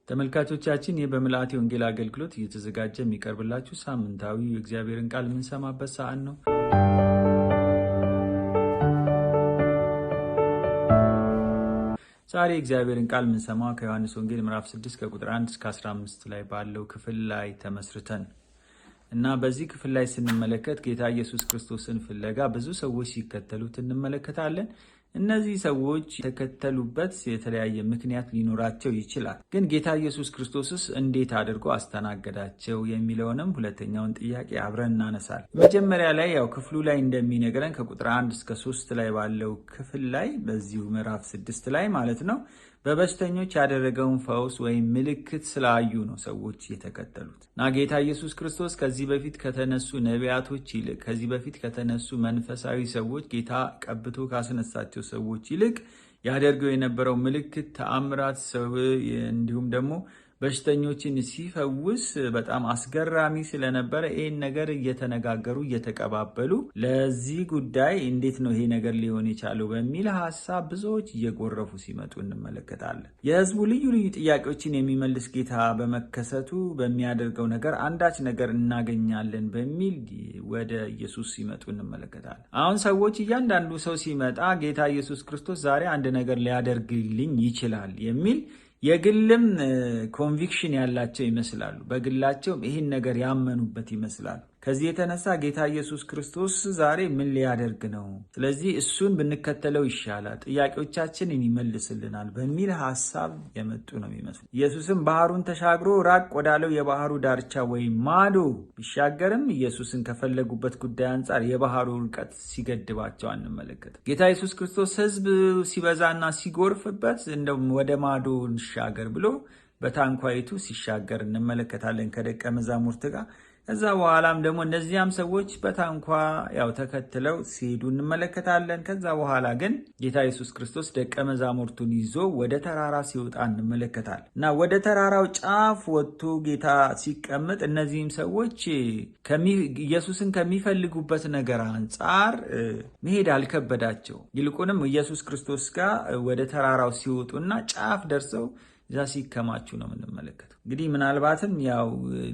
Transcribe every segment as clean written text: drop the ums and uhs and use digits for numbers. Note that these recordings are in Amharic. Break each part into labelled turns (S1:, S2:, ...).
S1: ተመልካቾቻችን ይህ በምልአት የወንጌል አገልግሎት እየተዘጋጀ የሚቀርብላችሁ ሳምንታዊ የእግዚአብሔርን ቃል የምንሰማበት ሰዓት ነው። ዛሬ እግዚአብሔርን ቃል የምንሰማው ከዮሐንስ ወንጌል ምዕራፍ 6 ከቁጥር 1 እስከ 15 ላይ ባለው ክፍል ላይ ተመስርተን እና በዚህ ክፍል ላይ ስንመለከት ጌታ ኢየሱስ ክርስቶስን ፍለጋ ብዙ ሰዎች ሲከተሉት እንመለከታለን። እነዚህ ሰዎች የተከተሉበት የተለያየ ምክንያት ሊኖራቸው ይችላል። ግን ጌታ ኢየሱስ ክርስቶስስ እንዴት አድርጎ አስተናገዳቸው የሚለውንም ሁለተኛውን ጥያቄ አብረን እናነሳለን። መጀመሪያ ላይ ክፍሉ ላይ እንደሚነግረን ከቁጥር 1 እስከ 3 ላይ ባለው ክፍል ላይ በዚሁ ምዕራፍ 6 ላይ ማለት ነው በበሽተኞች ያደረገውን ፈውስ ወይም ምልክት ስላዩ ነው ሰዎች የተከተሉት እና ጌታ ኢየሱስ ክርስቶስ ከዚህ በፊት ከተነሱ ነቢያቶች ይልቅ ከዚህ በፊት ከተነሱ መንፈሳዊ ሰዎች ጌታ ቀብቶ ካስነሳቸው ሰዎች ይልቅ ያደርገው የነበረው ምልክት ተአምራት ሰው እንዲሁም ደግሞ በሽተኞችን ሲፈውስ በጣም አስገራሚ ስለነበረ ይህን ነገር እየተነጋገሩ እየተቀባበሉ ለዚህ ጉዳይ እንዴት ነው ይሄ ነገር ሊሆን የቻለው በሚል ሀሳብ ብዙዎች እየጎረፉ ሲመጡ እንመለከታለን። የሕዝቡ ልዩ ልዩ ጥያቄዎችን የሚመልስ ጌታ በመከሰቱ በሚያደርገው ነገር አንዳች ነገር እናገኛለን በሚል ወደ ኢየሱስ ሲመጡ እንመለከታለን። አሁን ሰዎች እያንዳንዱ ሰው ሲመጣ ጌታ ኢየሱስ ክርስቶስ ዛሬ አንድ ነገር ሊያደርግልኝ ይችላል የሚል የግልም ኮንቪክሽን ያላቸው ይመስላሉ። በግላቸውም ይህን ነገር ያመኑበት ይመስላሉ። ከዚህ የተነሳ ጌታ ኢየሱስ ክርስቶስ ዛሬ ምን ሊያደርግ ነው? ስለዚህ እሱን ብንከተለው ይሻላል፣ ጥያቄዎቻችንን ይመልስልናል በሚል ሀሳብ የመጡ ነው የሚመስሉ። ኢየሱስም ባህሩን ተሻግሮ ራቅ ወዳለው የባህሩ ዳርቻ ወይም ማዶ ቢሻገርም ኢየሱስን ከፈለጉበት ጉዳይ አንጻር የባህሩ ርቀት ሲገድባቸው አንመለከትም። ጌታ ኢየሱስ ክርስቶስ ሕዝብ ሲበዛና ሲጎርፍበት እንደውም ወደ ማዶ እንሻገር ብሎ በታንኳይቱ ሲሻገር እንመለከታለን ከደቀ መዛሙርት ጋር። ከዛ በኋላም ደግሞ እነዚያም ሰዎች በታንኳ ተከትለው ሲሄዱ እንመለከታለን። ከዛ በኋላ ግን ጌታ ኢየሱስ ክርስቶስ ደቀ መዛሙርቱን ይዞ ወደ ተራራ ሲወጣ እንመለከታለን እና ወደ ተራራው ጫፍ ወጥቶ ጌታ ሲቀመጥ እነዚህም ሰዎች ኢየሱስን ከሚፈልጉበት ነገር አንጻር መሄድ አልከበዳቸው። ይልቁንም ኢየሱስ ክርስቶስ ጋር ወደ ተራራው ሲወጡና ጫፍ ደርሰው እዛ ሲከማቹ ነው የምንመለከተው። እንግዲህ ምናልባትም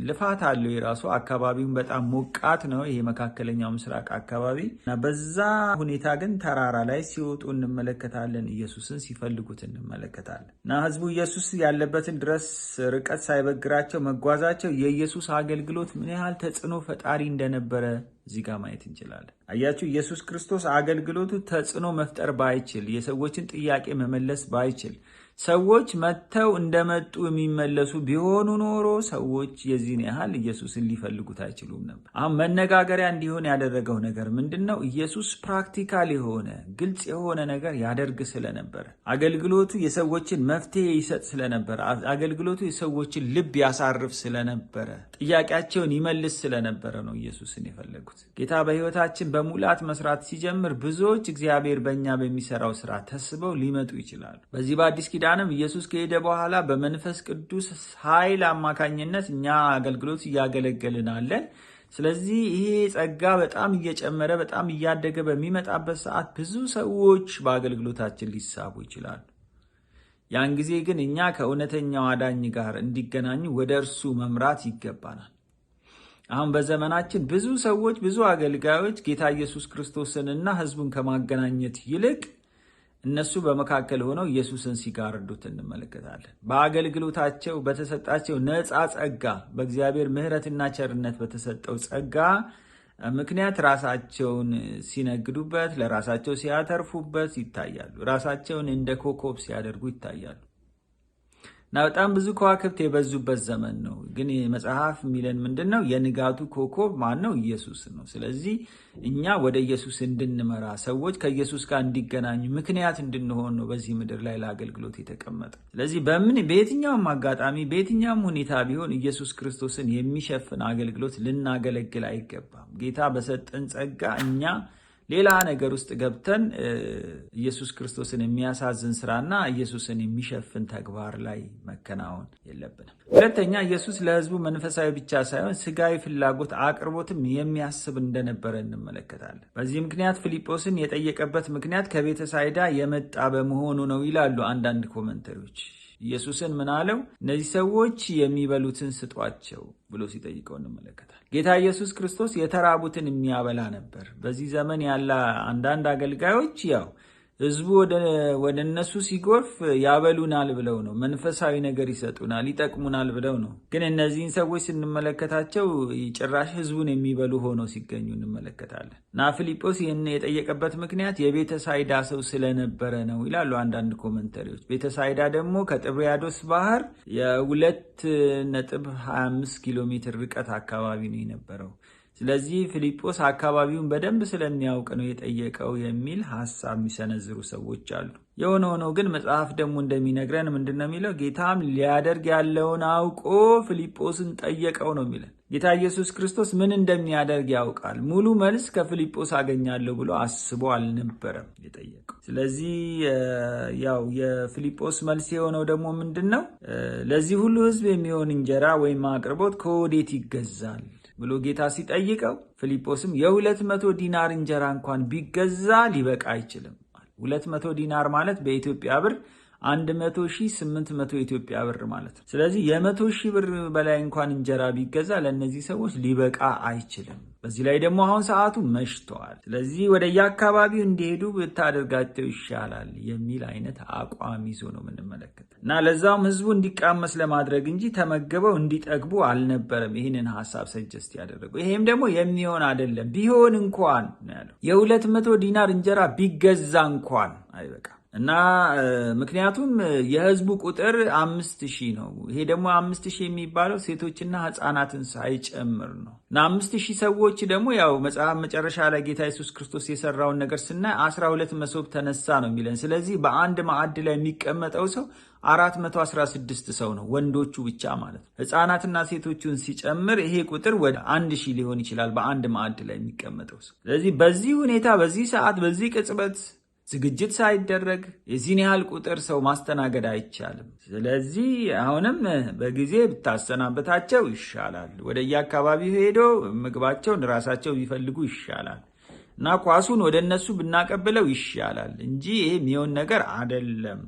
S1: ልፋት አለው የራሱ አካባቢውን በጣም ሞቃት ነው ይሄ መካከለኛው ምስራቅ አካባቢ እና በዛ ሁኔታ ግን ተራራ ላይ ሲወጡ እንመለከታለን። ኢየሱስን ሲፈልጉት እንመለከታለን እና ሕዝቡ ኢየሱስ ያለበትን ድረስ ርቀት ሳይበግራቸው መጓዛቸው የኢየሱስ አገልግሎት ምን ያህል ተጽዕኖ ፈጣሪ እንደነበረ እዚህ ጋር ማየት እንችላለን። አያችሁ፣ ኢየሱስ ክርስቶስ አገልግሎቱ ተጽዕኖ መፍጠር ባይችል፣ የሰዎችን ጥያቄ መመለስ ባይችል፣ ሰዎች መጥተው እንደመጡ የሚመለሱ ቢሆኑ ኖሮ ሰዎች የዚህን ያህል ኢየሱስን ሊፈልጉት አይችሉም ነበር። አሁን መነጋገሪያ እንዲሆን ያደረገው ነገር ምንድን ነው? ኢየሱስ ፕራክቲካል የሆነ ግልጽ የሆነ ነገር ያደርግ ስለነበረ፣ አገልግሎቱ የሰዎችን መፍትሄ ይሰጥ ስለነበረ፣ አገልግሎቱ የሰዎችን ልብ ያሳርፍ ስለነበረ፣ ጥያቄያቸውን ይመልስ ስለነበረ ነው ኢየሱስን የፈለጉት። ጌታ በሕይወታችን በሙላት መስራት ሲጀምር ብዙዎች እግዚአብሔር በእኛ በሚሰራው ስራ ተስበው ሊመጡ ይችላሉ። በዚህ በአዲስ ኪዳንም ኢየሱስ ከሄደ በኋላ በመንፈስ ቅዱስ ኃይል አማካኝነት እኛ አገልግሎት እያገለገልን አለን። ስለዚህ ይሄ ጸጋ በጣም እየጨመረ በጣም እያደገ በሚመጣበት ሰዓት ብዙ ሰዎች በአገልግሎታችን ሊሳቡ ይችላሉ። ያን ጊዜ ግን እኛ ከእውነተኛው አዳኝ ጋር እንዲገናኙ ወደ እርሱ መምራት ይገባናል። አሁን በዘመናችን ብዙ ሰዎች ብዙ አገልጋዮች ጌታ ኢየሱስ ክርስቶስንና ሕዝቡን ከማገናኘት ይልቅ እነሱ በመካከል ሆነው ኢየሱስን ሲጋርዱት እንመለከታለን። በአገልግሎታቸው በተሰጣቸው ነፃ ጸጋ፣ በእግዚአብሔር ምሕረትና ቸርነት በተሰጠው ጸጋ ምክንያት ራሳቸውን ሲነግዱበት፣ ለራሳቸው ሲያተርፉበት ይታያሉ። ራሳቸውን እንደ ኮከብ ሲያደርጉ ይታያሉ እና በጣም ብዙ ከዋክብት የበዙበት ዘመን ነው። ግን መጽሐፍ የሚለን ምንድን ነው? የንጋቱ ኮከብ ማን ነው? ኢየሱስ ነው። ስለዚህ እኛ ወደ ኢየሱስ እንድንመራ፣ ሰዎች ከኢየሱስ ጋር እንዲገናኙ ምክንያት እንድንሆን ነው በዚህ ምድር ላይ ለአገልግሎት የተቀመጠ። ስለዚህ በየትኛውም አጋጣሚ በየትኛውም ሁኔታ ቢሆን ኢየሱስ ክርስቶስን የሚሸፍን አገልግሎት ልናገለግል አይገባም። ጌታ በሰጠን ጸጋ እኛ ሌላ ነገር ውስጥ ገብተን ኢየሱስ ክርስቶስን የሚያሳዝን ስራና ኢየሱስን የሚሸፍን ተግባር ላይ መከናወን የለብንም። ሁለተኛ፣ ኢየሱስ ለሕዝቡ መንፈሳዊ ብቻ ሳይሆን ስጋዊ ፍላጎት አቅርቦትም የሚያስብ እንደነበረ እንመለከታለን። በዚህ ምክንያት ፊልጶስን የጠየቀበት ምክንያት ከቤተ ሳይዳ የመጣ በመሆኑ ነው ይላሉ አንዳንድ ኮመንተሪዎች። ኢየሱስን ምን አለው? እነዚህ ሰዎች የሚበሉትን ስጧቸው ብሎ ሲጠይቀው እንመለከታለን። ጌታ ኢየሱስ ክርስቶስ የተራቡትን የሚያበላ ነበር። በዚህ ዘመን ያለ አንዳንድ አገልጋዮች ያው ህዝቡ ወደ እነሱ ሲጎርፍ ያበሉናል ብለው ነው፣ መንፈሳዊ ነገር ይሰጡናል፣ ይጠቅሙናል ብለው ነው። ግን እነዚህን ሰዎች ስንመለከታቸው ጭራሽ ህዝቡን የሚበሉ ሆነው ሲገኙ እንመለከታለን። እና ፊልጶስ ይህን የጠየቀበት ምክንያት የቤተሳይዳ ሰው ስለነበረ ነው ይላሉ አንዳንድ ኮመንተሪዎች። ቤተሳይዳ ደግሞ ከጥብርያዶስ ባህር የ2.25 ኪሎ ሜትር ርቀት አካባቢ ነው የነበረው። ስለዚህ ፊልጶስ አካባቢውን በደንብ ስለሚያውቅ ነው የጠየቀው የሚል ሐሳብ የሚሰነዝሩ ሰዎች አሉ። የሆነ ሆኖ ግን መጽሐፍ ደግሞ እንደሚነግረን ምንድነው የሚለው? ጌታም ሊያደርግ ያለውን አውቆ ፊልጶስን ጠየቀው ነው የሚለን። ጌታ ኢየሱስ ክርስቶስ ምን እንደሚያደርግ ያውቃል። ሙሉ መልስ ከፊልጶስ አገኛለሁ ብሎ አስቦ አልነበረም የጠየቀው። ስለዚህ ያው የፊልጶስ መልስ የሆነው ደግሞ ምንድነው? ለዚህ ሁሉ ህዝብ የሚሆን እንጀራ ወይም አቅርቦት ከወዴት ይገዛል ብሎ ጌታ ሲጠይቀው ፊልጶስም የ200 ዲናር እንጀራ እንኳን ቢገዛ ሊበቃ አይችልም። 200 ዲናር ማለት በኢትዮጵያ ብር 100,800 ኢትዮጵያ ብር ማለት ነው። ስለዚህ የ100,000 ብር በላይ እንኳን እንጀራ ቢገዛ ለእነዚህ ሰዎች ሊበቃ አይችልም። በዚህ ላይ ደግሞ አሁን ሰዓቱ መሽተዋል። ስለዚህ ወደ የአካባቢው እንዲሄዱ ብታደርጋቸው ይሻላል የሚል አይነት አቋም ይዞ ነው የምንመለከተው እና ለዛውም ህዝቡ እንዲቃመስ ለማድረግ እንጂ ተመገበው እንዲጠግቡ አልነበረም ይህንን ሀሳብ ሰጀስት ያደረገው። ይሄም ደግሞ የሚሆን አይደለም። ቢሆን እንኳን ነው ያለው የ200 ዲናር እንጀራ ቢገዛ እንኳን አይበቃም። እና ምክንያቱም የህዝቡ ቁጥር 5,000 ነው። ይሄ ደግሞ 5,000 የሚባለው ሴቶችና ህፃናትን ሳይጨምር ነው። እና 5,000 ሰዎች ደግሞ ያው መጽሐፍ መጨረሻ ላይ ጌታ ኢየሱስ ክርስቶስ የሰራውን ነገር ስናይ 12 መሶብ ተነሳ ነው የሚለን። ስለዚህ በአንድ ማዕድ ላይ የሚቀመጠው ሰው 416 ሰው ነው፣ ወንዶቹ ብቻ ማለት ነው። ህፃናትና ሴቶቹን ሲጨምር ይሄ ቁጥር ወደ 1,000 ሊሆን ይችላል በአንድ ማዕድ ላይ የሚቀመጠው ሰው። ስለዚህ በዚህ ሁኔታ፣ በዚህ ሰዓት፣ በዚህ ቅጽበት ዝግጅት ሳይደረግ የዚህን ያህል ቁጥር ሰው ማስተናገድ አይቻልም። ስለዚህ አሁንም በጊዜ ብታሰናበታቸው ይሻላል። ወደ የአካባቢው ሄዶ ምግባቸውን ራሳቸው ቢፈልጉ ይሻላል እና ኳሱን ወደ እነሱ ብናቀብለው ይሻላል እንጂ ይሄ የሚሆን ነገር አይደለም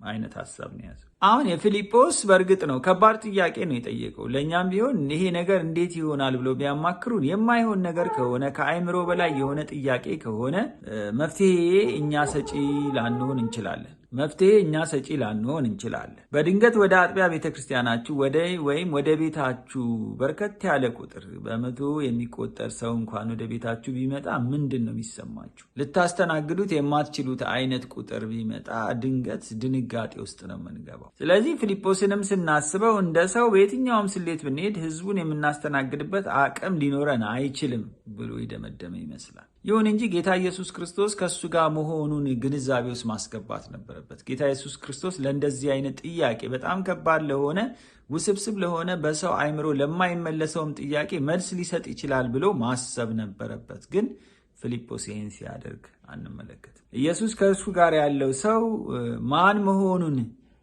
S1: አይነት ሐሳብ ነው ያዘው። አሁን የፊልጶስ በእርግጥ ነው ከባድ ጥያቄ ነው የጠየቀው። ለእኛም ቢሆን ይሄ ነገር እንዴት ይሆናል ብሎ ቢያማክሩን የማይሆን ነገር ከሆነ ከአይምሮ በላይ የሆነ ጥያቄ ከሆነ መፍትሄ እኛ ሰጪ ላንሆን እንችላለን። በድንገት ወደ አጥቢያ ቤተክርስቲያናችሁ ወይም ወደ ቤታችሁ በርከት ያለ ቁጥር በመቶ የሚቆጠር ሰው እንኳን ወደ ቤታችሁ ቢመጣ ምንድን ነው የሚሰማችሁ? ልታስተናግዱት የማትችሉት አይነት ቁጥር ቢመጣ ድንገት ድንጋጤ ውስጥ ነው የምንገባው። ስለዚህ ፊልጶስንም ስናስበው እንደ ሰው በየትኛውም ስሌት ብንሄድ ህዝቡን የምናስተናግድበት አቅም ሊኖረን አይችልም ብሎ ይደመደመ ይመስላል። ይሁን እንጂ ጌታ ኢየሱስ ክርስቶስ ከእሱ ጋር መሆኑን ግንዛቤ ውስጥ ማስገባት ነበረበት። ጌታ ኢየሱስ ክርስቶስ ለእንደዚህ አይነት ጥያቄ በጣም ከባድ ለሆነ ውስብስብ ለሆነ በሰው አይምሮ ለማይመለሰውም ጥያቄ መልስ ሊሰጥ ይችላል ብሎ ማሰብ ነበረበት። ግን ፊልጶስ ይህን ሲያደርግ አንመለከትም። ኢየሱስ ከእሱ ጋር ያለው ሰው ማን መሆኑን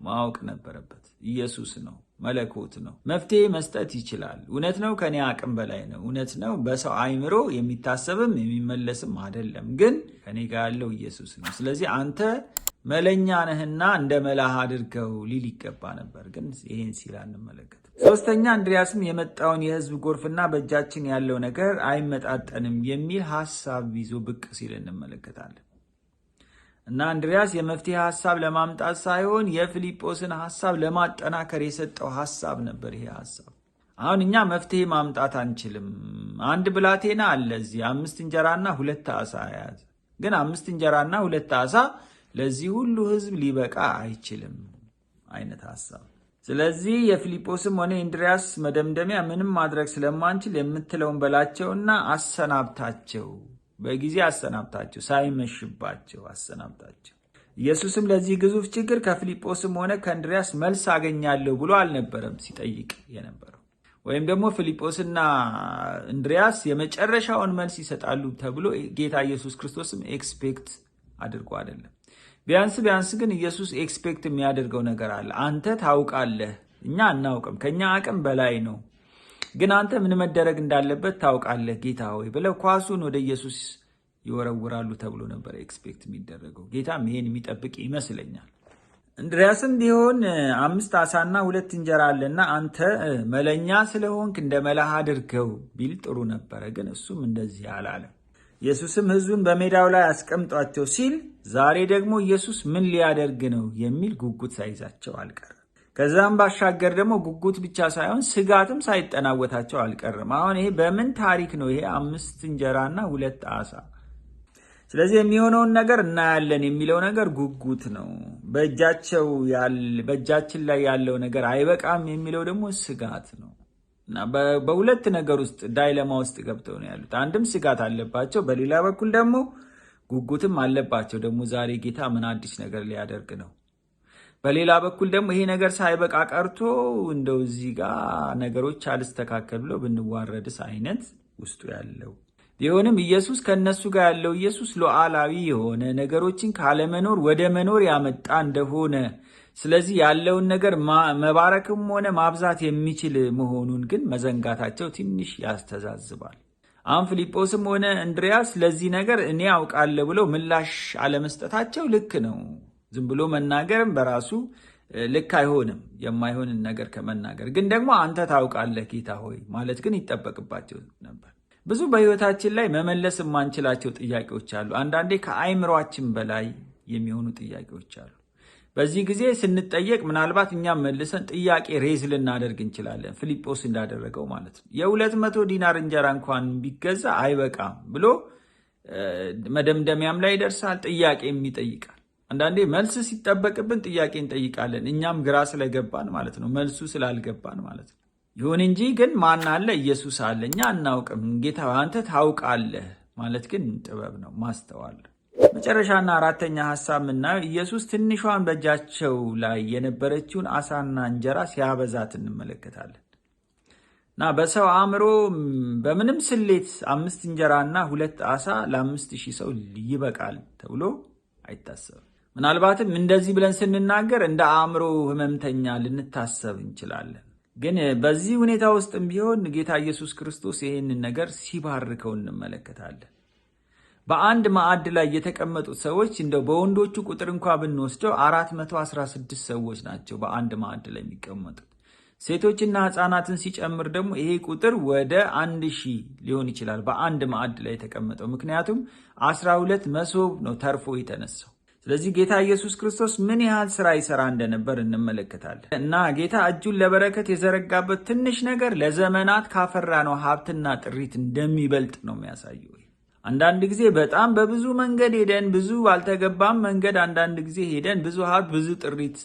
S1: ማወቅ ነበረበት። ኢየሱስ ነው፣ መለኮት ነው፣ መፍትሄ መስጠት ይችላል። እውነት ነው፣ ከኔ አቅም በላይ ነው። እውነት ነው፣ በሰው አይምሮ የሚታሰብም የሚመለስም አይደለም። ግን ከኔ ጋር ያለው ኢየሱስ ነው። ስለዚህ አንተ መለኛ ነህና እንደ መላህ አድርገው ሊል ይገባ ነበር። ግን ይህን ሲል አንመለከትም። ሶስተኛ፣ እንድሪያስም የመጣውን የህዝብ ጎርፍና በእጃችን ያለው ነገር አይመጣጠንም የሚል ሀሳብ ይዞ ብቅ ሲል እንመለከታለን። እና እንድሪያስ የመፍትሄ ሀሳብ ለማምጣት ሳይሆን የፊልጶስን ሀሳብ ለማጠናከር የሰጠው ሀሳብ ነበር። ይሄ ሀሳብ አሁን እኛ መፍትሄ ማምጣት አንችልም። አንድ ብላቴና አለ እዚህ 5 እንጀራና 2 ዓሣ ያዘ። ግን 5 እንጀራና 2 ዓሣ ለዚህ ሁሉ ህዝብ ሊበቃ አይችልም አይነት ሀሳብ። ስለዚህ የፊልጶስም ሆነ እንድሪያስ መደምደሚያ ምንም ማድረግ ስለማንችል የምትለውን በላቸውና አሰናብታቸው፣ በጊዜ አሰናብታቸው፣ ሳይመሽባቸው አሰናብታቸው። ኢየሱስም ለዚህ ግዙፍ ችግር ከፊልጶስም ሆነ ከእንድሪያስ መልስ አገኛለሁ ብሎ አልነበረም ሲጠይቅ የነበረው። ወይም ደግሞ ፊልጶስና እንድሪያስ የመጨረሻውን መልስ ይሰጣሉ ተብሎ ጌታ ኢየሱስ ክርስቶስም ኤክስፔክት አድርጎ አይደለም። ቢያንስ ግን ኢየሱስ ኤክስፔክት የሚያደርገው ነገር አለ። አንተ ታውቃለህ፣ እኛ አናውቅም፣ ከኛ አቅም በላይ ነው፣ ግን አንተ ምን መደረግ እንዳለበት ታውቃለህ ጌታ ሆይ ብለው ኳሱን ወደ ኢየሱስ ይወረውራሉ ተብሎ ነበር ኤክስፔክት የሚደረገው። ጌታም ይሄን የሚጠብቅ ይመስለኛል። እንድርያስም ቢሆን 5 ዓሣና 2 እንጀራ አለና አንተ መለኛ ስለሆንክ እንደ መላህ አድርገው ቢል ጥሩ ነበረ። ግን እሱም እንደዚህ አላለም። ኢየሱስም ሕዝቡን በሜዳው ላይ አስቀምጧቸው ሲል ዛሬ ደግሞ ኢየሱስ ምን ሊያደርግ ነው የሚል ጉጉት ሳይዛቸው አልቀረም። ከዛም ባሻገር ደግሞ ጉጉት ብቻ ሳይሆን ስጋትም ሳይጠናወታቸው አልቀረም። አሁን ይሄ በምን ታሪክ ነው? ይሄ 5 እንጀራና 2 ዓሣ። ስለዚህ የሚሆነውን ነገር እናያለን የሚለው ነገር ጉጉት ነው። በእጃችን ላይ ያለው ነገር አይበቃም የሚለው ደግሞ ስጋት ነው። እና በሁለት ነገር ውስጥ ዳይለማ ውስጥ ገብተው ነው ያሉት። አንድም ስጋት አለባቸው፣ በሌላ በኩል ደግሞ ጉጉትም አለባቸው። ደግሞ ዛሬ ጌታ ምን አዲስ ነገር ሊያደርግ ነው? በሌላ በኩል ደግሞ ይሄ ነገር ሳይበቃ ቀርቶ እንደው እዚህ ጋር ነገሮች አልስተካከል ብሎ ብንዋረድስ አይነት ውስጡ ያለው ቢሆንም ኢየሱስ ከነሱ ጋር ያለው ኢየሱስ ሉዓላዊ የሆነ ነገሮችን ካለመኖር ወደ መኖር ያመጣ እንደሆነ፣ ስለዚህ ያለውን ነገር መባረክም ሆነ ማብዛት የሚችል መሆኑን ግን መዘንጋታቸው ትንሽ ያስተዛዝባል። አሁን ፊልጶስም ሆነ እንድርያስ ለዚህ ነገር እኔ አውቃለሁ ብለው ምላሽ አለመስጠታቸው ልክ ነው። ዝም ብሎ መናገርም በራሱ ልክ አይሆንም፣ የማይሆንን ነገር ከመናገር ግን ደግሞ አንተ ታውቃለህ ጌታ ሆይ ማለት ግን ይጠበቅባቸው ነበር። ብዙ በሕይወታችን ላይ መመለስ የማንችላቸው ጥያቄዎች አሉ። አንዳንዴ ከአይምሯችን በላይ የሚሆኑ ጥያቄዎች አሉ። በዚህ ጊዜ ስንጠየቅ ምናልባት እኛም መልሰን ጥያቄ ሬዝ ልናደርግ እንችላለን፣ ፊልጶስ እንዳደረገው ማለት ነው። የ200 ዲናር እንጀራ እንኳን ቢገዛ አይበቃም ብሎ መደምደሚያም ላይ ይደርሳል። ጥያቄም ይጠይቃል። አንዳንዴ መልስ ሲጠበቅብን ጥያቄ እንጠይቃለን፣ እኛም ግራ ስለገባን ማለት ነው፣ መልሱ ስላልገባን ማለት ነው። ይሁን እንጂ ግን ማን አለ? ኢየሱስ አለ። እኛ አናውቅም፣ ጌታ አንተ ታውቃለህ ማለት ግን ጥበብ ነው፣ ማስተዋል። መጨረሻና አራተኛ ሐሳብ የምናየው ኢየሱስ ትንሿን በእጃቸው ላይ የነበረችውን ዓሣና እንጀራ ሲያበዛት እንመለከታለን። እና በሰው አእምሮ በምንም ስሌት 5 እንጀራና 2 ዓሣ ለ5000 ሰው ይበቃል ተብሎ አይታሰብም። ምናልባትም እንደዚህ ብለን ስንናገር እንደ አእምሮ ህመምተኛ ልንታሰብ እንችላለን። ግን በዚህ ሁኔታ ውስጥም ቢሆን ጌታ ኢየሱስ ክርስቶስ ይህንን ነገር ሲባርከው እንመለከታለን። በአንድ ማዕድ ላይ የተቀመጡት ሰዎች እንደው በወንዶቹ ቁጥር እንኳ ብንወስደው 416 ሰዎች ናቸው በአንድ ማዕድ ላይ የሚቀመጡት። ሴቶችና ሕፃናትን ሲጨምር ደግሞ ይሄ ቁጥር ወደ 1000 ሊሆን ይችላል በአንድ ማዕድ ላይ የተቀመጠው። ምክንያቱም 12 መሶብ ነው ተርፎ የተነሳው። ስለዚህ ጌታ ኢየሱስ ክርስቶስ ምን ያህል ስራ ይሰራ እንደነበር እንመለከታለን። እና ጌታ እጁን ለበረከት የዘረጋበት ትንሽ ነገር ለዘመናት ካፈራነው ሀብትና ጥሪት እንደሚበልጥ ነው የሚያሳየው። አንዳንድ ጊዜ በጣም በብዙ መንገድ ሄደን ብዙ ባልተገባም መንገድ አንዳንድ ጊዜ ሄደን ብዙ ሀብት ብዙ ጥሪት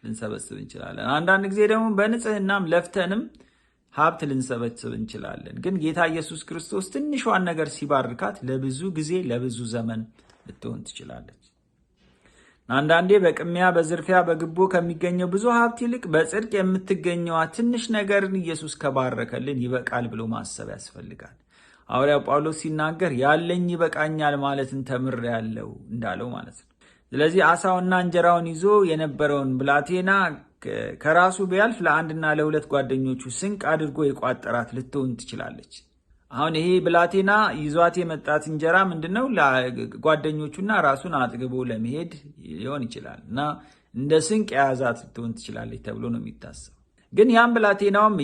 S1: ልንሰበስብ እንችላለን። አንዳንድ ጊዜ ደግሞ በንጽህናም ለፍተንም ሀብት ልንሰበስብ እንችላለን። ግን ጌታ ኢየሱስ ክርስቶስ ትንሿን ነገር ሲባርካት ለብዙ ጊዜ ለብዙ ዘመን ልትሆን ትችላለች። አንዳንዴ በቅሚያ በዝርፊያ በግቦ ከሚገኘው ብዙ ሀብት ይልቅ በጽድቅ የምትገኘዋ ትንሽ ነገርን ኢየሱስ ከባረከልን ይበቃል ብሎ ማሰብ ያስፈልጋል። ሐዋርያው ጳውሎስ ሲናገር ያለኝ ይበቃኛል ማለትን ተምሬያለሁ እንዳለው ማለት ነው። ስለዚህ ዓሣውና እንጀራውን ይዞ የነበረውን ብላቴና ከራሱ ቢያልፍ ለአንድና ለሁለት ጓደኞቹ ስንቅ አድርጎ የቋጠራት ልትሆን ትችላለች። አሁን ይሄ ብላቴና ይዟት የመጣት እንጀራ ምንድነው? ጓደኞቹና ራሱን አጥግቦ ለመሄድ ሊሆን ይችላል እና እንደ ስንቅ የያዛት ልትሆን ትችላለች ተብሎ ነው የሚታሰብ። ግን ያም ብላቴናውም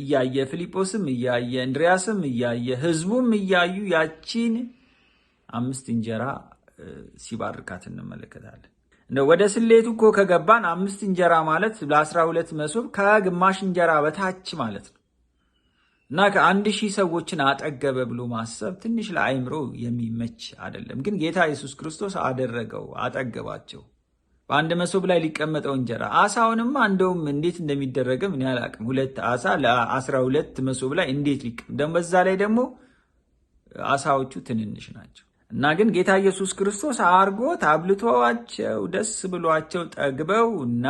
S1: እያየ ፊልጶስም እያየ እንድርያስም እያየ ሕዝቡም እያዩ ያቺን 5 እንጀራ ሲባርካት እንመለከታለን። ወደ ስሌቱ እኮ ከገባን 5 እንጀራ ማለት ለ12 መሶብ ከግማሽ እንጀራ በታች ማለት ነው እና ከ1000 ሰዎችን አጠገበ ብሎ ማሰብ ትንሽ ለአይምሮ የሚመች አይደለም። ግን ጌታ ኢየሱስ ክርስቶስ አደረገው፣ አጠገባቸው። በአንድ መሶብ ላይ ሊቀመጠው እንጀራ ዓሣውንማ እንደውም እንዴት እንደሚደረግም እኔ አላቅም። 2 ዓሣ ለ12 መሶብ ላይ እንዴት ሊቀመጥ፣ በዛ ላይ ደግሞ ዓሣዎቹ ትንንሽ ናቸው። እና ግን ጌታ ኢየሱስ ክርስቶስ አርጎት አብልቶዋቸው ደስ ብሏቸው ጠግበው እና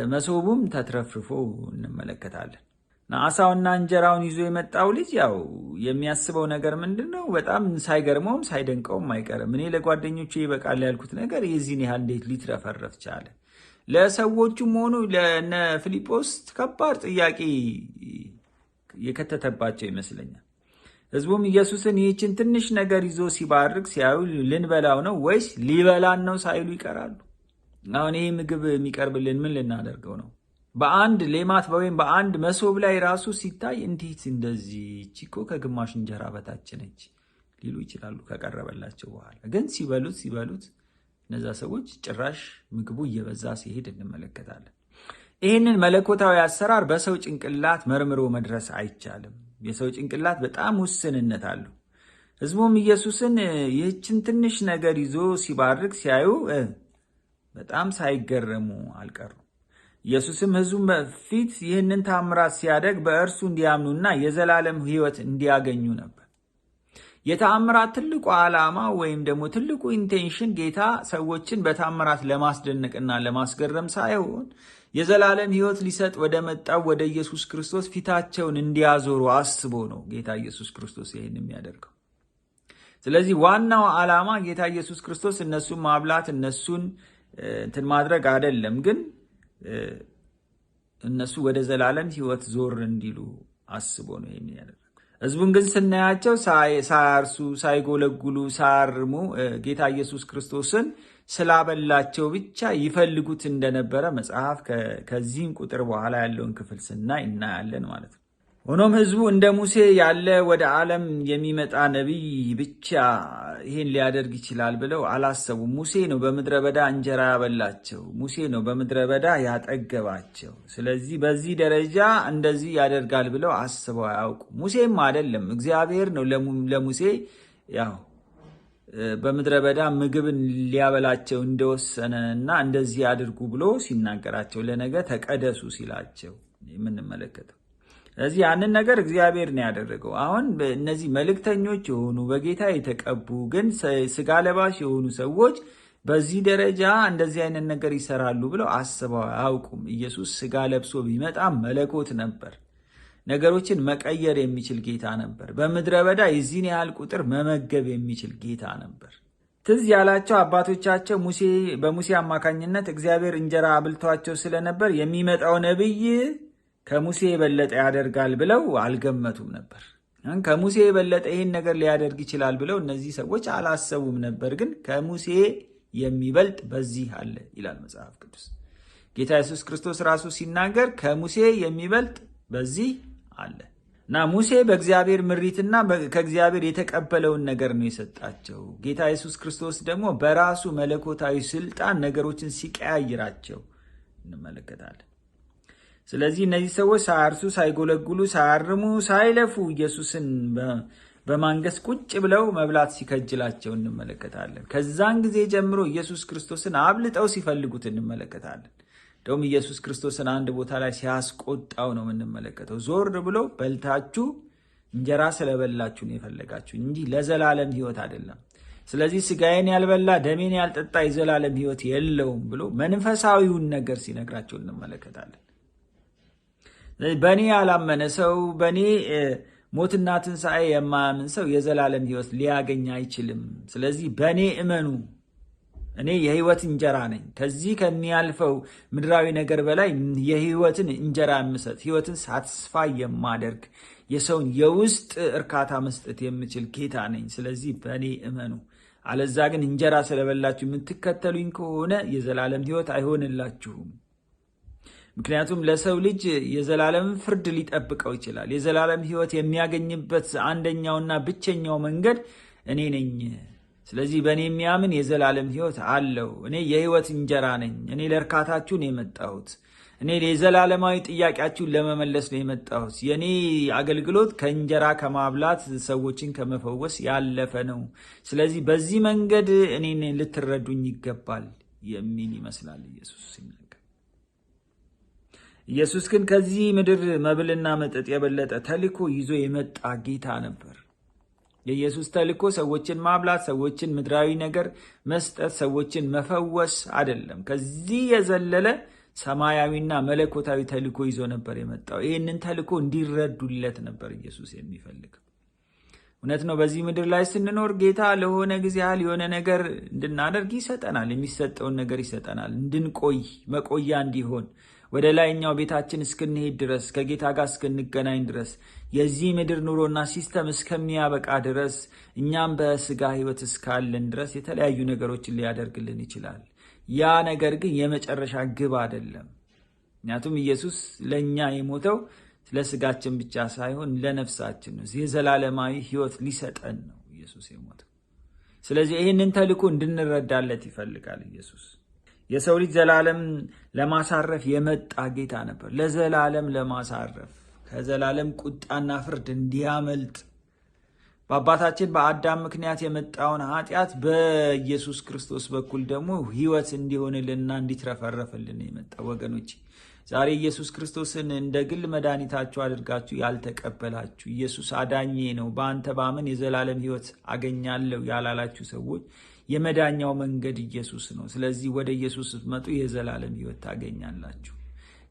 S1: መሶቡም ተትረፍርፎ እንመለከታለን። ዓሣውና እንጀራውን ይዞ የመጣው ልጅ ያው የሚያስበው ነገር ምንድነው? በጣም ሳይገርመውም ሳይደንቀውም አይቀርም። እኔ ለጓደኞቹ ይበቃል ያልኩት ነገር የዚህን ያህል እንዴት ሊትረፈረፍ ቻለ? ለሰዎቹም ሆኑ ለነ ፊልጶስ ከባድ ጥያቄ የከተተባቸው ይመስለኛል። ሕዝቡም ኢየሱስን ይህችን ትንሽ ነገር ይዞ ሲባርክ ሲያዩ ልንበላው ነው ወይስ ሊበላን ነው ሳይሉ ይቀራሉ። አሁን ይሄ ምግብ የሚቀርብልን ምን ልናደርገው ነው? በአንድ ሌማት ወይም በአንድ መሶብ ላይ ራሱ ሲታይ እንዴት እንደዚህ እኮ ከግማሽ እንጀራ በታች ነች ሊሉ ይችላሉ ከቀረበላቸው በኋላ። ግን ሲበሉት እነዛ ሰዎች ጭራሽ ምግቡ እየበዛ ሲሄድ እንመለከታለን። ይህንን መለኮታዊ አሰራር በሰው ጭንቅላት መርምሮ መድረስ አይቻልም። የሰው ጭንቅላት በጣም ውስንነት አለው። ሕዝቡም ኢየሱስን ይህችን ትንሽ ነገር ይዞ ሲባርክ ሲያዩ በጣም ሳይገረሙ አልቀሩም። ኢየሱስም ሕዝቡ ፊት ይህንን ታምራት ሲያደርግ በእርሱ እንዲያምኑና የዘላለም ሕይወት እንዲያገኙ ነበር። የተአምራት ትልቁ ዓላማ ወይም ደግሞ ትልቁ ኢንቴንሽን ጌታ ሰዎችን በታምራት ለማስደነቅና ለማስገረም ሳይሆን የዘላለም ሕይወት ሊሰጥ ወደ መጣው ወደ ኢየሱስ ክርስቶስ ፊታቸውን እንዲያዞሩ አስቦ ነው ጌታ ኢየሱስ ክርስቶስ ይህን የሚያደርገው። ስለዚህ ዋናው ዓላማ ጌታ ኢየሱስ ክርስቶስ እነሱን ማብላት እነሱን እንትን ማድረግ አይደለም፣ ግን እነሱ ወደ ዘላለም ሕይወት ዞር እንዲሉ አስቦ ነው የሚያደርገው። ሕዝቡን ግን ስናያቸው ሳያርሱ፣ ሳይጎለጉሉ፣ ሳያርሙ ጌታ ኢየሱስ ክርስቶስን ስላበላቸው ብቻ ይፈልጉት እንደነበረ መጽሐፍ ከዚህም ቁጥር በኋላ ያለውን ክፍል ስናይ እናያለን ማለት ነው። ሆኖም ሕዝቡ እንደ ሙሴ ያለ ወደ ዓለም የሚመጣ ነቢይ ብቻ ይህን ሊያደርግ ይችላል ብለው አላሰቡም። ሙሴ ነው በምድረ በዳ እንጀራ ያበላቸው። ሙሴ ነው በምድረ በዳ ያጠገባቸው። ስለዚህ በዚህ ደረጃ እንደዚህ ያደርጋል ብለው አስበው አያውቁም። ሙሴም አይደለም እግዚአብሔር ነው ለሙሴ ያው በምድረ በዳ ምግብን ሊያበላቸው እንደወሰነ እና እንደዚህ አድርጉ ብሎ ሲናገራቸው ለነገ ተቀደሱ ሲላቸው የምንመለከተው። ስለዚህ ያንን ነገር እግዚአብሔር ነው ያደረገው። አሁን እነዚህ መልእክተኞች የሆኑ በጌታ የተቀቡ ግን ስጋ ለባሽ የሆኑ ሰዎች በዚህ ደረጃ እንደዚህ አይነት ነገር ይሰራሉ ብለው አስበው አያውቁም። ኢየሱስ ስጋ ለብሶ ቢመጣም መለኮት ነበር። ነገሮችን መቀየር የሚችል ጌታ ነበር። በምድረ በዳ የዚህን ያህል ቁጥር መመገብ የሚችል ጌታ ነበር። ትዝ ያላቸው አባቶቻቸው በሙሴ አማካኝነት እግዚአብሔር እንጀራ አብልቷቸው ስለነበር የሚመጣው ነቢይ ከሙሴ የበለጠ ያደርጋል ብለው አልገመቱም ነበር። ከሙሴ የበለጠ ይህን ነገር ሊያደርግ ይችላል ብለው እነዚህ ሰዎች አላሰቡም ነበር። ግን ከሙሴ የሚበልጥ በዚህ አለ ይላል መጽሐፍ ቅዱስ። ጌታ ኢየሱስ ክርስቶስ ራሱ ሲናገር ከሙሴ የሚበልጥ በዚህ አለ እና ሙሴ በእግዚአብሔር ምሪትና ከእግዚአብሔር የተቀበለውን ነገር ነው የሰጣቸው። ጌታ ኢየሱስ ክርስቶስ ደግሞ በራሱ መለኮታዊ ስልጣን ነገሮችን ሲቀያይራቸው እንመለከታለን። ስለዚህ እነዚህ ሰዎች ሳያርሱ፣ ሳይጎለጉሉ፣ ሳያርሙ፣ ሳይለፉ ኢየሱስን በማንገስ ቁጭ ብለው መብላት ሲከጅላቸው እንመለከታለን። ከዛን ጊዜ ጀምሮ ኢየሱስ ክርስቶስን አብልጠው ሲፈልጉት እንመለከታለን። እንደውም ኢየሱስ ክርስቶስን አንድ ቦታ ላይ ሲያስቆጣው ነው የምንመለከተው። ዞር ብሎ በልታችሁ እንጀራ ስለበላችሁ ነው የፈለጋችሁ እንጂ ለዘላለም ሕይወት አይደለም። ስለዚህ ስጋዬን ያልበላ ደሜን ያልጠጣ የዘላለም ሕይወት የለውም ብሎ መንፈሳዊውን ነገር ሲነግራቸው እንመለከታለን። በእኔ ያላመነ ሰው በእኔ ሞትና ትንሣኤ የማያምን ሰው የዘላለም ሕይወት ሊያገኝ አይችልም። ስለዚህ በእኔ እመኑ፣ እኔ የሕይወት እንጀራ ነኝ። ከዚህ ከሚያልፈው ምድራዊ ነገር በላይ የሕይወትን እንጀራ የምሰጥ ሕይወትን ሳትስፋ የማደርግ የሰውን የውስጥ እርካታ መስጠት የምችል ጌታ ነኝ። ስለዚህ በእኔ እመኑ። አለዛ ግን እንጀራ ስለበላችሁ የምትከተሉኝ ከሆነ የዘላለም ሕይወት አይሆንላችሁም። ምክንያቱም ለሰው ልጅ የዘላለም ፍርድ ሊጠብቀው ይችላል። የዘላለም ሕይወት የሚያገኝበት አንደኛውና ብቸኛው መንገድ እኔ ነኝ። ስለዚህ በእኔ የሚያምን የዘላለም ሕይወት አለው። እኔ የሕይወት እንጀራ ነኝ። እኔ ለእርካታችሁ ነው የመጣሁት። እኔ የዘላለማዊ ጥያቄያችሁን ለመመለስ ነው የመጣሁት። የእኔ አገልግሎት ከእንጀራ ከማብላት ሰዎችን ከመፈወስ ያለፈ ነው። ስለዚህ በዚህ መንገድ እኔን ልትረዱኝ ይገባል የሚል ይመስላል ኢየሱስ ሲናገር። ኢየሱስ ግን ከዚህ ምድር መብልና መጠጥ የበለጠ ተልእኮ ይዞ የመጣ ጌታ ነበር። የኢየሱስ ተልእኮ ሰዎችን ማብላት፣ ሰዎችን ምድራዊ ነገር መስጠት፣ ሰዎችን መፈወስ አይደለም። ከዚህ የዘለለ ሰማያዊና መለኮታዊ ተልእኮ ይዞ ነበር የመጣው። ይህንን ተልእኮ እንዲረዱለት ነበር ኢየሱስ የሚፈልገው። እውነት ነው። በዚህ ምድር ላይ ስንኖር ጌታ ለሆነ ጊዜ ያህል የሆነ ነገር እንድናደርግ ይሰጠናል። የሚሰጠውን ነገር ይሰጠናል። እንድንቆይ መቆያ እንዲሆን ወደ ላይኛው ቤታችን እስክንሄድ ድረስ ከጌታ ጋር እስክንገናኝ ድረስ የዚህ ምድር ኑሮና ሲስተም እስከሚያበቃ ድረስ እኛም በስጋ ሕይወት እስካለን ድረስ የተለያዩ ነገሮችን ሊያደርግልን ይችላል። ያ ነገር ግን የመጨረሻ ግብ አይደለም። ምክንያቱም ኢየሱስ ለኛ የሞተው ለስጋችን ብቻ ሳይሆን ለነፍሳችን ነው። የዘላለማዊ ሕይወት ሊሰጠን ነው ኢየሱስ የሞተው። ስለዚህ ይህንን ተልእኮ እንድንረዳለት ይፈልጋል ኢየሱስ። የሰው ልጅ ዘላለም ለማሳረፍ የመጣ ጌታ ነበር። ለዘላለም ለማሳረፍ፣ ከዘላለም ቁጣና ፍርድ እንዲያመልጥ፣ በአባታችን በአዳም ምክንያት የመጣውን ኃጢአት በኢየሱስ ክርስቶስ በኩል ደግሞ ሕይወት እንዲሆንልንና እንዲትረፈረፍልን የመጣ ወገኖች፣ ዛሬ ኢየሱስ ክርስቶስን እንደ ግል መድኃኒታችሁ አድርጋችሁ ያልተቀበላችሁ፣ ኢየሱስ አዳኜ ነው በአንተ ባምን የዘላለም ሕይወት አገኛለሁ ያላላችሁ ሰዎች የመዳኛው መንገድ ኢየሱስ ነው። ስለዚህ ወደ ኢየሱስ ስትመጡ የዘላለም ሕይወት ታገኛላችሁ።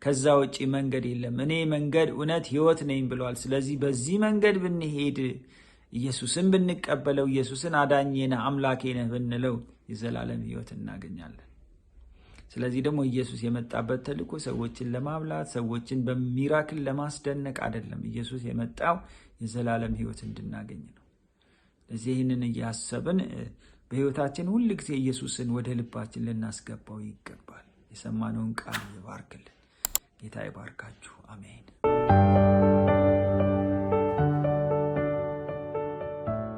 S1: ከዛ ውጪ መንገድ የለም። እኔ መንገድ፣ እውነት፣ ሕይወት ነኝ ብለዋል። ስለዚህ በዚህ መንገድ ብንሄድ፣ ኢየሱስን ብንቀበለው፣ ኢየሱስን አዳኜ ነህ አምላኬ ነህ ብንለው የዘላለም ሕይወት እናገኛለን። ስለዚህ ደግሞ ኢየሱስ የመጣበት ተልእኮ ሰዎችን ለማብላት፣ ሰዎችን በሚራክል ለማስደነቅ አይደለም። ኢየሱስ የመጣው የዘላለም ሕይወት እንድናገኝ ነው። ስለዚህ ይህንን እያሰብን በሕይወታችን ሁል ጊዜ ኢየሱስን ወደ ልባችን ልናስገባው ይገባል። የሰማነውን ቃል ይባርክልን። ጌታ ይባርካችሁ። አሜን።